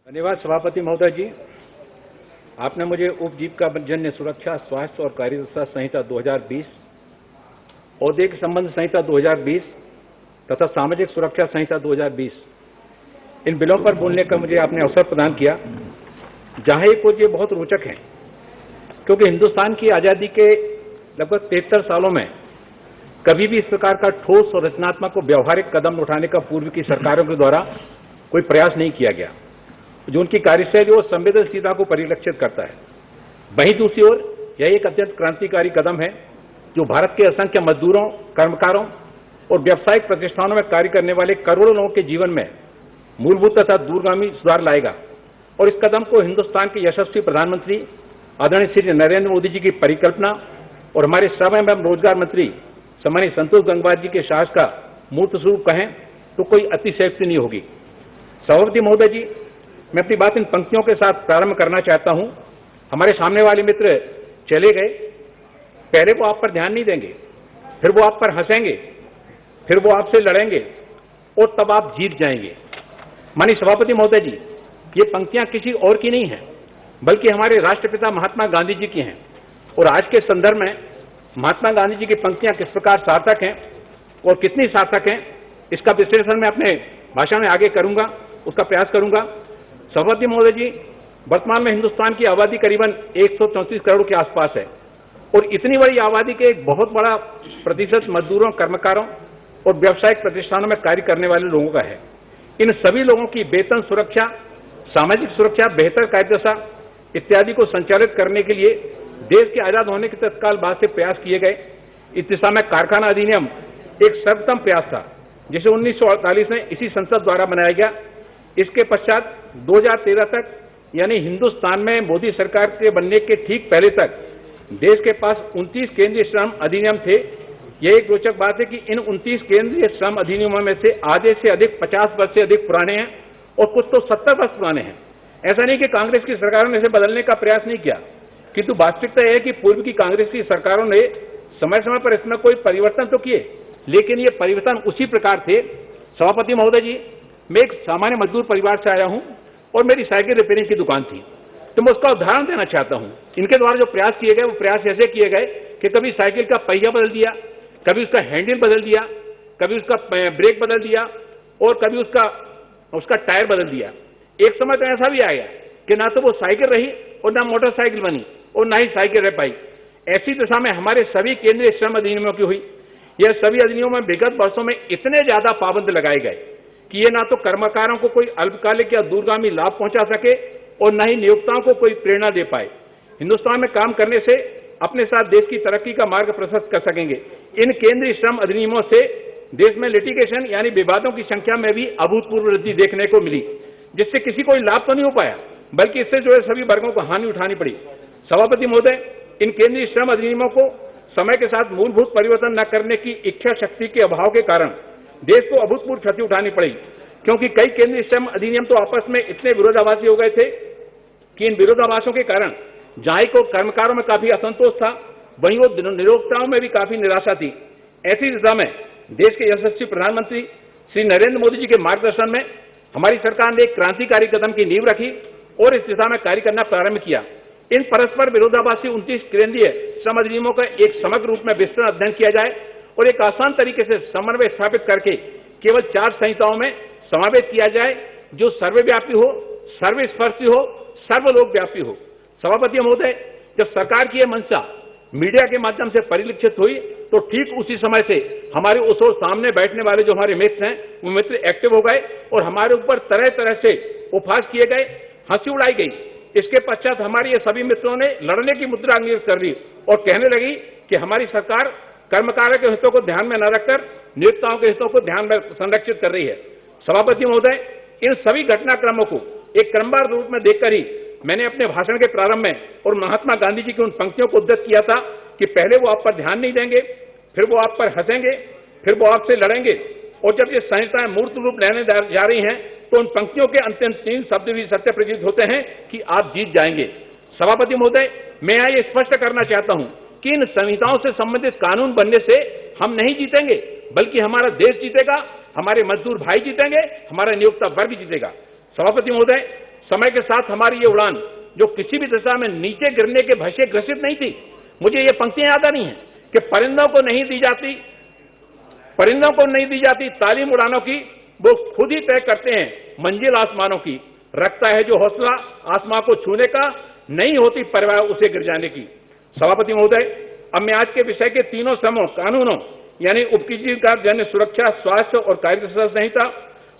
धन्यवाद सभापति महोदय जी। आपने मुझे उपजीविका जन्य सुरक्षा, स्वास्थ्य और कार्यदक्षता संहिता 2020, औद्योगिक संबंध संहिता 2020 तथा सामाजिक सुरक्षा संहिता 2020 इन बिलों पर बोलने का मुझे आपने अवसर प्रदान किया। जाहिर कुछ ये बहुत रोचक है, क्योंकि हिंदुस्तान की आजादी के लगभग 73 सालों में कभी भी इस प्रकार का ठोस और रचनात्मक और व्यवहारिक कदम उठाने का पूर्व की सरकारों के द्वारा कोई प्रयास नहीं किया गया, जो उनकी कार्यशैली और संवेदनशीलता को परिलक्षित करता है। वहीं दूसरी ओर यह एक अत्यंत क्रांतिकारी कदम है, जो भारत के असंख्य मजदूरों, कर्मकारों और व्यावसायिक प्रतिष्ठानों में कार्य करने वाले करोड़ों लोगों के जीवन में मूलभूत तथा दूरगामी सुधार लाएगा। और इस कदम को हिंदुस्तान के यशस्वी प्रधानमंत्री आदरणीय श्री नरेंद्र मोदी जी की परिकल्पना और हमारे श्रम एवं रोजगार मंत्री सम्मानित संतोष गंगवार जी के साहस का मूर्त स्वरूप कहें तो कोई अतिशयोक्ति नहीं होगी। सभापति महोदय जी, मैं अपनी बात इन पंक्तियों के साथ प्रारंभ करना चाहता हूं। हमारे सामने वाले मित्र चले गए, पहले वो आप पर ध्यान नहीं देंगे, फिर वो आप पर हंसेंगे, फिर वो आपसे लड़ेंगे और तब आप जीत जाएंगे। माननीय सभापति महोदय जी, ये पंक्तियां किसी और की नहीं है, बल्कि हमारे राष्ट्रपिता महात्मा गांधी जी की हैं। और आज के संदर्भ में महात्मा गांधी जी की पंक्तियां किस प्रकार सार्थक हैं और कितनी सार्थक हैं, इसका विश्लेषण मैं अपने भाषण में आगे करूंगा, उसका प्रयास करूंगा। सभापति महोदय जी, वर्तमान में हिंदुस्तान की आबादी करीबन 134 करोड़ के आसपास है और इतनी बड़ी आबादी के एक बहुत बड़ा प्रतिशत मजदूरों, कर्मकारों और व्यावसायिक प्रतिष्ठानों में कार्य करने वाले लोगों का है। इन सभी लोगों की वेतन सुरक्षा, सामाजिक सुरक्षा, बेहतर कार्यदशा इत्यादि को संचालित करने के लिए देश के आजाद होने के तत्काल बाद से प्रयास किए गए। इस दिशा में कारखाना अधिनियम एक सर्वोत्तम प्रयास था, जिसे 1948 में इसी संसद द्वारा बनाया गया। इसके पश्चात 2013 तक, यानी हिंदुस्तान में मोदी सरकार के बनने के ठीक पहले तक देश के पास 29 केंद्रीय श्रम अधिनियम थे। यह एक रोचक बात है कि इन 29 केंद्रीय श्रम अधिनियमों में से आधे से अधिक 50 वर्ष से अधिक पुराने हैं और कुछ तो 70 वर्ष पुराने हैं। ऐसा नहीं कि कांग्रेस की सरकारों ने इसे बदलने का प्रयास नहीं किया, किंतु वास्तविकता यह है कि पूर्व की कांग्रेस की सरकारों ने समय समय पर इसमें कोई परिवर्तन तो किए, लेकिन ये परिवर्तन उसी प्रकार थे। सभापति महोदय जी, मैं एक सामान्य मजदूर परिवार से आया हूं और मेरी साइकिल रिपेयरिंग की दुकान थी, तो मैं उसका उदाहरण देना चाहता हूं। इनके द्वारा जो प्रयास किए गए, वो प्रयास ऐसे किए गए कि कभी साइकिल का पहिया बदल दिया, कभी उसका हैंडल बदल दिया, कभी उसका ब्रेक बदल दिया और कभी उसका टायर बदल दिया। एक समय तो ऐसा भी आया कि ना तो वो साइकिल रही और ना मोटरसाइकिल बनी और ना ही साइकिल रह पाई। ऐसी दशा में हमारे सभी केंद्रीय श्रम अधिनियमों की हुई। यह सभी अधिनियमों में विगत वर्षों में इतने ज्यादा पाबंद लगाए गए कि ये ना तो कर्मकारों को कोई अल्पकालिक या दूरगामी लाभ पहुंचा सके और न ही नियोक्ताओं को कोई प्रेरणा दे पाए। हिंदुस्तान में काम करने से अपने साथ देश की तरक्की का मार्ग प्रशस्त कर सकेंगे। इन केंद्रीय श्रम अधिनियमों से देश में लिटिगेशन यानी विवादों की संख्या में भी अभूतपूर्व वृद्धि देखने को मिली, जिससे किसी को लाभ तो नहीं हो पाया, बल्कि इससे जो है सभी वर्गों को हानि उठानी पड़ी। सभापति महोदय, इन केंद्रीय श्रम अधिनियमों को समय के साथ मूलभूत परिवर्तन न करने की इच्छा शक्ति के अभाव के कारण देश को अभूतपूर्व क्षति उठानी पड़ी, क्योंकि कई केंद्रीय श्रम अधिनियम तो आपस में इतने विरोधाभासी हो गए थे कि इन विरोधाभासों के कारण जहां को कर्मकारों में काफी असंतोष था, वहीं वो नियोक्ताओं में भी काफी निराशा थी। ऐसी दिशा में देश के यशस्वी प्रधानमंत्री श्री नरेंद्र मोदी जी के मार्गदर्शन में हमारी सरकार ने एक क्रांतिकारी कदम की नींव रखी और इस दिशा में कार्य करना प्रारंभ किया। इन परस्पर विरोधाभासी 29 केंद्रीय श्रम अधिनियमों का एक समग्र रूप में विस्तृत अध्ययन किया जाए और एक आसान तरीके से समन्वय स्थापित करके केवल 4 संहिताओं में समावेश किया जाए, जो सर्वव्यापी हो, सर्वस्पर्शी हो, सर्वलोकव्यापी हो। सभापति महोदय, जब सरकार की यह मंशा मीडिया के माध्यम से परिलक्षित हुई, तो ठीक उसी समय से हमारे उस ओर सामने बैठने वाले जो हमारे मित्र हैं, वो मित्र एक्टिव हो गए और हमारे ऊपर तरह तरह से उपहास किए गए, हंसी उड़ाई गई। इसके पश्चात हमारे ये सभी मित्रों ने लड़ने की मुद्रा अंगीकार कर ली और कहने लगी कि हमारी सरकार कर्मकारों के हितों को ध्यान में न रखकर नियोक्ताओं के हितों को ध्यान में संरक्षित कर रही है। सभापति महोदय, इन सभी घटनाक्रमों को एक क्रमबद्ध रूप में देखकर ही मैंने अपने भाषण के प्रारंभ में और महात्मा गांधी जी की उन पंक्तियों को उद्धृत किया था कि पहले वो आप पर ध्यान नहीं देंगे, फिर वो आप पर हंसेंगे, फिर वो आपसे लड़ेंगे, और जब ये संहिताएं मूर्त रूप लेने जा रही हैं, तो उन पंक्तियों के अंतिम 3 शब्द भी सत्य प्रतीत होते हैं कि आप जीत जाएंगे। सभापति महोदय, मैं यहाँ ये स्पष्ट करना चाहता हूं कि इन संहिताओं से संबंधित कानून बनने से हम नहीं जीतेंगे, बल्कि हमारा देश जीतेगा, हमारे मजदूर भाई जीतेंगे, हमारा नियोक्ता वर्ग जीतेगा। सभापति महोदय, समय के साथ हमारी ये उड़ान जो किसी भी दिशा में नीचे गिरने के भय से ग्रसित नहीं थी। मुझे ये पंक्तियां याद नहीं है कि परिंदों को नहीं दी जाती तालीम उड़ानों की, वो खुद ही तय करते हैं मंजिल आसमानों की। रखता है जो हौसला आसमां को छूने का, नहीं होती परवाह उसे गिर जाने की। सभापति महोदय, अब मैं आज के विषय के तीनों समूह कानूनों यानी उपजीविका जन्य सुरक्षा, स्वास्थ्य और कार्यदक्षता संहिता,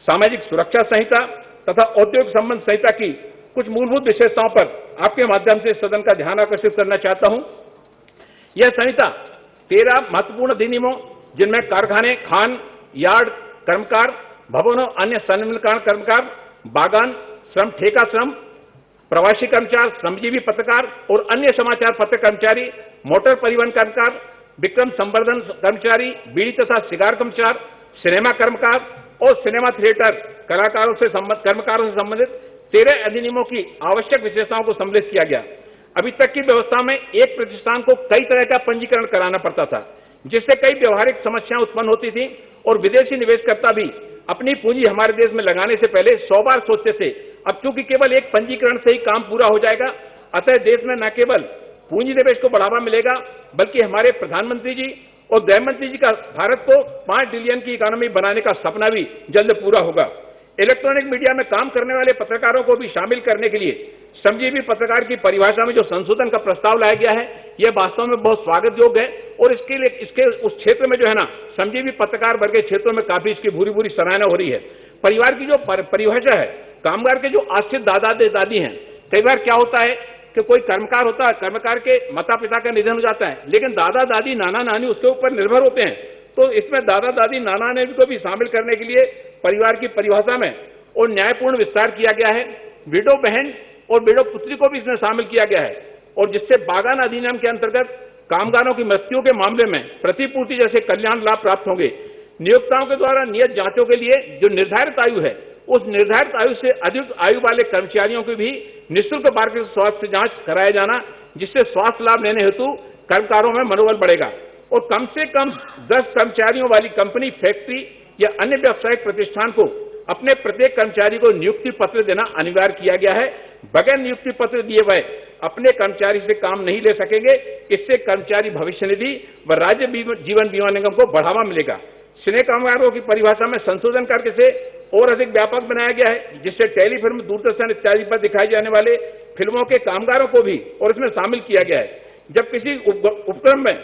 सामाजिक सुरक्षा संहिता तथा औद्योगिक संबंध संहिता की कुछ मूलभूत विशेषताओं पर आपके माध्यम से सदन का ध्यान आकर्षित करना चाहता हूं। यह संहिता 13 महत्वपूर्ण अधिनियमों, जिनमें कारखाने, खान, यार्ड कर्मकार, भवनों, अन्य संनिर्माण कर्मकार, बागान श्रम, ठेका श्रम, प्रवासी कर्मचारी, श्रमजीवी पत्रकार और अन्य समाचार पत्र कर्मचारी, मोटर परिवहन कर्मकार, विक्रम संवर्धन कर्मचारी, बीड़ी तथा सिगार कर्मचार, सिनेमा कर्मकार और सिनेमा थिएटर कर्मकारों से संबंधित 13 अधिनियमों की आवश्यक विशेषताओं को सम्मिलित किया गया। अभी तक की व्यवस्था में एक प्रतिष्ठान को कई तरह का पंजीकरण कराना पड़ता था, जिससे कई व्यवहारिक समस्याएं उत्पन्न होती थी और विदेशी निवेशकर्ता भी अपनी पूंजी हमारे देश में लगाने से पहले 100 बार सोचते थे। अब चूंकि केवल एक पंजीकरण से ही काम पूरा हो जाएगा, अतः देश में न केवल पूंजी निवेश को बढ़ावा मिलेगा, बल्कि हमारे प्रधानमंत्री जी और गृह मंत्री जी का भारत को 5 ट्रिलियन की इकोनॉमी बनाने का सपना भी जल्द पूरा होगा। इलेक्ट्रॉनिक मीडिया में काम करने वाले पत्रकारों को भी शामिल करने के लिए श्रमजीवी पत्रकार की परिभाषा में जो संशोधन का प्रस्ताव लाया गया है, यह वास्तव में बहुत स्वागत योग्य है और इसके उस क्षेत्र में जो है ना, श्रमजीवी पत्रकार वर्ग के क्षेत्रों में काफी इसकी भूरी सराहना हो रही है। परिवार की जो परिभाषा है, कामगार के जो आश्रित दादा दादी हैं, कई बार क्या होता है कि कोई कर्मकार होता है, कर्मकार के माता पिता का निधन हो जाता है, लेकिन दादा दादी नाना नानी उसके ऊपर निर्भर होते हैं। तो इसमें दादा दादी नाना नानी को भी शामिल करने के लिए परिवार की परिभाषा में और न्यायपूर्ण विस्तार किया गया है। विडो बहन और विडो पुत्री को भी इसमें शामिल किया गया है, और जिससे बागान अधिनियम के अंतर्गत कामगारों की मृत्यु के मामले में प्रतिपूर्ति जैसे कल्याण लाभ प्राप्त होंगे। नियोक्ताओं के द्वारा नियत जांचों के लिए जो निर्धारित आयु है, उस निर्धारित आयु से अधिक आयु वाले कर्मचारियों की भी निःशुल्क वार्षिक स्वास्थ्य जांच कराया जाना, जिससे स्वास्थ्य लाभ लेने हेतु कर्मकारों में मनोबल बढ़ेगा। और कम से कम 10 कर्मचारियों वाली कंपनी, फैक्ट्री या अन्य व्यावसायिक प्रतिष्ठान को अपने प्रत्येक कर्मचारी को नियुक्ति पत्र देना अनिवार्य किया गया है। बगैर नियुक्ति पत्र दिए हुए अपने कर्मचारी से काम नहीं ले सकेंगे। इससे कर्मचारी भविष्य निधि व राज्य जीवन बीमा निगम को बढ़ावा मिलेगा। सिने कामगारों की परिभाषा में संशोधन करके इसे और अधिक व्यापक बनाया गया है, जिससे टेलीफिल्म, दूरदर्शन इत्यादि पर दिखाई जाने वाले फिल्मों के कामगारों को भी और इसमें शामिल किया गया है। जब किसी उपक्रम में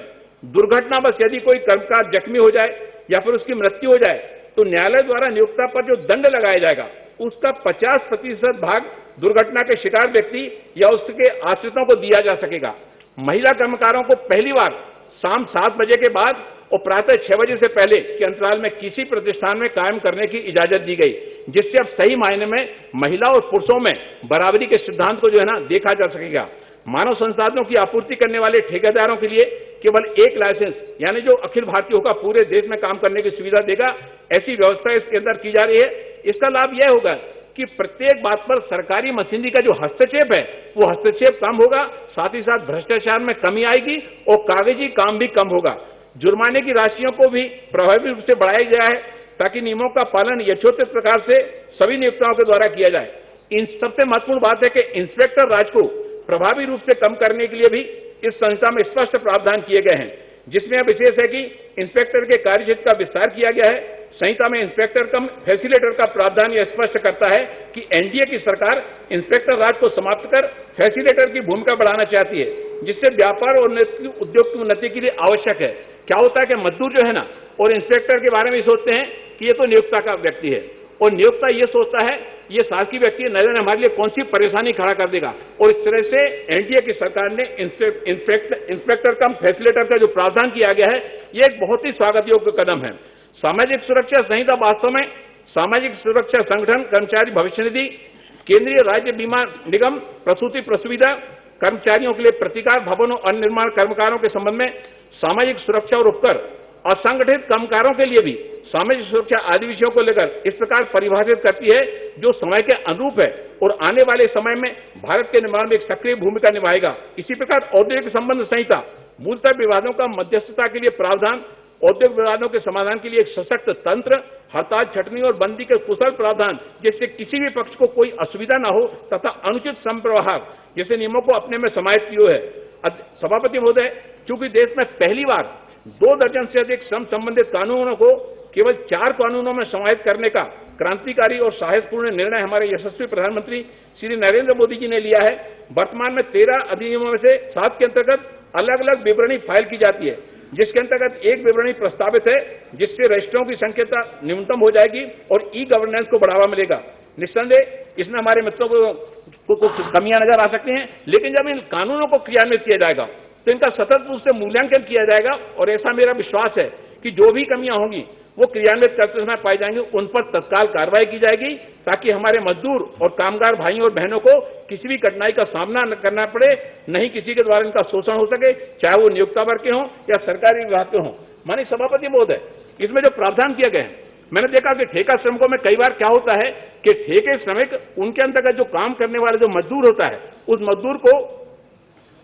दुर्घटनावश यदि कोई कर्मकार जख्मी हो जाए या फिर उसकी मृत्यु हो जाए, तो न्यायालय द्वारा नियोक्ता पर जो दंड लगाया जाएगा, उसका 50% भाग दुर्घटना के शिकार व्यक्ति या उसके आश्रितों को दिया जा सकेगा। महिला कर्मकारों को पहली बार शाम 7 बजे के बाद और प्रातः 6 बजे से पहले के अंतराल में किसी प्रतिष्ठान में कायम करने की इजाजत दी गई, जिससे अब सही मायने में महिला और पुरुषों में बराबरी के सिद्धांत को जो है ना, देखा जा सकेगा। मानव संसाधनों की आपूर्ति करने वाले ठेकेदारों के लिए केवल एक लाइसेंस, यानी जो अखिल भारतीय होगा, पूरे देश में काम करने की सुविधा देगा, ऐसी व्यवस्था इसके अंदर की जा रही है। इसका लाभ यह होगा कि प्रत्येक बात पर सरकारी मशीनरी का जो हस्तक्षेप है, वो हस्तक्षेप कम होगा, साथ ही साथ भ्रष्टाचार में कमी आएगी और कागजी काम भी कम होगा। जुर्माने की राशियों को भी प्रभावी रूप से बढ़ाया गया है, ताकि नियमों का पालन यथोचित प्रकार से सभी नियोक्ताओं के द्वारा किया जाए। इन सबसे महत्वपूर्ण बात है कि इंस्पेक्टर राज को प्रभावी रूप से कम करने के लिए भी इस संहिता में स्पष्ट प्रावधान किए गए हैं, जिसमें विशेष है कि इंस्पेक्टर के कार्यक्षेत्र का विस्तार किया गया है। संहिता में इंस्पेक्टर कम फैसिलिटेटर का प्रावधान यह स्पष्ट करता है कि एनडीए की सरकार इंस्पेक्टर राज को समाप्त कर फैसिलिटेटर की भूमिका बढ़ाना चाहती है, जिससे व्यापार और उद्योग की उन्नति के लिए आवश्यक है। क्या होता है कि मजदूर जो है ना, और इंस्पेक्टर के बारे में सोचते हैं कि ये तो नियोक्ता का व्यक्ति है, और नियोक्ता ये सोचता है ये शासकीय व्यक्ति न जाने हमारे लिए कौन सी परेशानी खड़ा कर देगा। और इस तरह से एनडीए की सरकार ने इंस्पेक्टर कम फैसिलिटेटर का जो प्रावधान किया गया है, ये एक बहुत ही स्वागत योग्य कदम है। सामाजिक सुरक्षा संहिता वास्तव में सामाजिक सुरक्षा संगठन, कर्मचारी भविष्य निधि, केंद्रीय राज्य बीमा निगम, प्रसूति प्रसुविधा, कर्मचारियों के लिए प्रतिकार, भवनों और निर्माण कर्मकारों के संबंध में सामाजिक सुरक्षा और उपकर, असंगठित कामगारों के लिए भी सामाजिक सुरक्षा आदि विषयों को लेकर इस प्रकार परिभाषित करती है जो समय के अनुरूप है और आने वाले समय में भारत के निर्माण में एक सक्रिय भूमिका निभाएगा। इसी प्रकार औद्योगिक संबंध संहिता मूलतः विवादों का मध्यस्थता के लिए प्रावधान औद्योगिक विवादों के समाधान के लिए एक सशक्त तंत्र, हड़ताल, छटनी और बंदी के कुशल प्रावधान, जिससे किसी भी पक्ष को कोई असुविधा न हो तथा अनुचित संप्रवाह जैसे नियमों को अपने में समाहित किए है। सभापति महोदय, चूंकि देश में पहली बार 2 दर्जन से अधिक श्रम संबंधित कानूनों को केवल 4 कानूनों में समाहित करने का क्रांतिकारी और साहसपूर्ण निर्णय हमारे यशस्वी प्रधानमंत्री श्री नरेंद्र मोदी जी ने लिया है। वर्तमान में 13 अधिनियमों में से 7 के अंतर्गत अलग अलग विवरणी फाइल की जाती है, जिसके अंतर्गत एक विवरणी प्रस्तावित है, जिससे रजिस्ट्रों की संख्या न्यूनतम हो जाएगी और ई गवर्नेंस को बढ़ावा मिलेगा। निस्संदेह इसमें हमारे मित्रों को कुछ कमियां नजर आ सकती हैं, लेकिन जब इन कानूनों को क्रियान्वित किया जाएगा तो इनका सतत रूप से मूल्यांकन किया जाएगा और ऐसा मेरा विश्वास है कि जो भी कमियां होंगी वो क्रियान्वित करते समय पाई जाएंगी, उन पर तत्काल कार्रवाई की जाएगी, ताकि हमारे मजदूर और कामगार भाइयों और बहनों को किसी भी कठिनाई का सामना न करना पड़े, नहीं किसी के द्वारा इनका शोषण हो सके, चाहे वो नियोक्ता वर्ग के हों या सरकारी विभाग के हों। माननीय सभापति महोदय, इसमें जो प्रावधान किए गए हैं, मैंने देखा कि ठेका श्रमिकों में कई बार क्या होता है कि ठेके श्रमिक, उनके अंतर्गत जो काम करने वाला जो मजदूर होता है, उस मजदूर को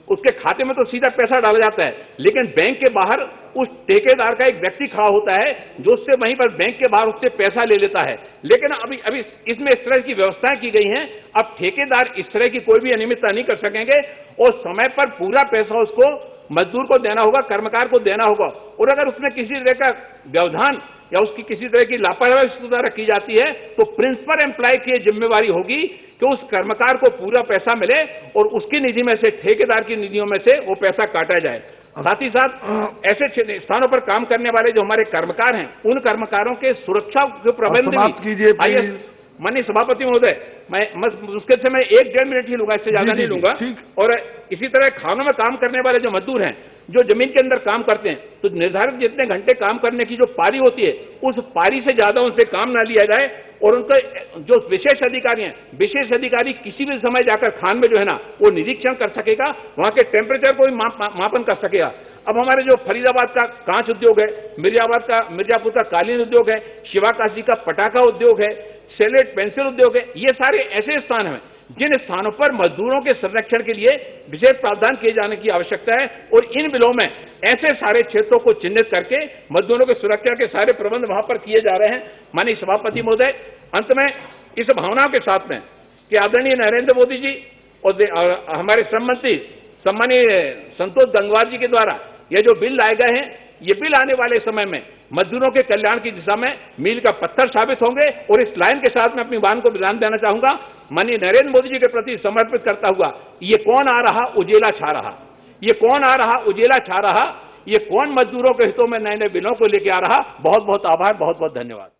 उसके खाते में तो सीधा पैसा डाला जाता है, लेकिन बैंक के बाहर उस ठेकेदार का एक व्यक्ति खड़ा होता है जो उससे वहीं पर बैंक के बाहर उससे पैसा ले लेता है। लेकिन अभी इसमें इस तरह की व्यवस्थाएं की गई हैं, अब ठेकेदार इस तरह की कोई भी अनियमितता नहीं कर सकेंगे और समय पर पूरा पैसा उसको मजदूर को देना होगा, कर्मकार को देना होगा। और अगर उसमें किसी तरह का व्यवधान या उसकी किसी तरह की लापरवाही द्वारा की जाती है तो प्रिंसिपल एम्प्लॉय की जिम्मेवारी होगी कि उस कर्मकार को पूरा पैसा मिले और उसकी निधि में से, ठेकेदार की निधियों में से वो पैसा काटा जाए। साथ ही साथ ऐसे स्थानों पर काम करने वाले जो हमारे कर्मकार हैं, उन कर्मकारों के सुरक्षा के प्रबंध भी। माननीय सभापति महोदय, मैं मुश्किल से मैं 1-1.5 मिनट ही लूंगा, इससे ज्यादा नहीं लूंगा। और इसी तरह खानों में काम करने वाले जो मजदूर हैं, जो जमीन के अंदर काम करते हैं, तो निर्धारित जितने घंटे काम करने की जो पारी होती है, उस पारी से ज्यादा उनसे काम ना लिया जाए और उनके जो विशेष अधिकारी हैं, विशेष अधिकारी किसी भी समय जाकर खान में जो है ना वो निरीक्षण कर सकेगा, वहां के टेम्परेचर को भी मापन कर सकेगा। अब हमारे जो फरीदाबाद का कांच उद्योग है, मिर्जापुर का कालीन उद्योग है, शिवाकाशी का पटाखा उद्योग है, सेलेट पेंसिल उद्योग है, ये सारे ऐसे स्थान हैं जिन स्थानों पर मजदूरों के संरक्षण के लिए विशेष प्रावधान किए जाने की आवश्यकता है और इन बिलों में ऐसे सारे क्षेत्रों को चिन्हित करके मजदूरों की सुरक्षा के सारे प्रबंध वहां पर किए जा रहे हैं। माननीय सभापति महोदय, अंत में इस भावना के साथ में कि आदरणीय नरेंद्र मोदी जी और हमारे श्रम मंत्री सम्मानीय संतोष गंगवार जी के द्वारा ये जो बिल लाए गए हैं, ये बिल आने वाले समय में मजदूरों के कल्याण की दिशा में मील का पत्थर साबित होंगे। और इस लाइन के साथ मैं अपनी बात को विराम देना चाहूंगा। माननीय नरेंद्र मोदी जी के प्रति समर्पित करता हुआ, ये कौन आ रहा उजेला छा रहा, ये कौन आ रहा उजेला छा रहा, ये कौन मजदूरों के हितों में नए नए बिलों को लेकर आ रहा। बहुत बहुत आभार, बहुत बहुत धन्यवाद।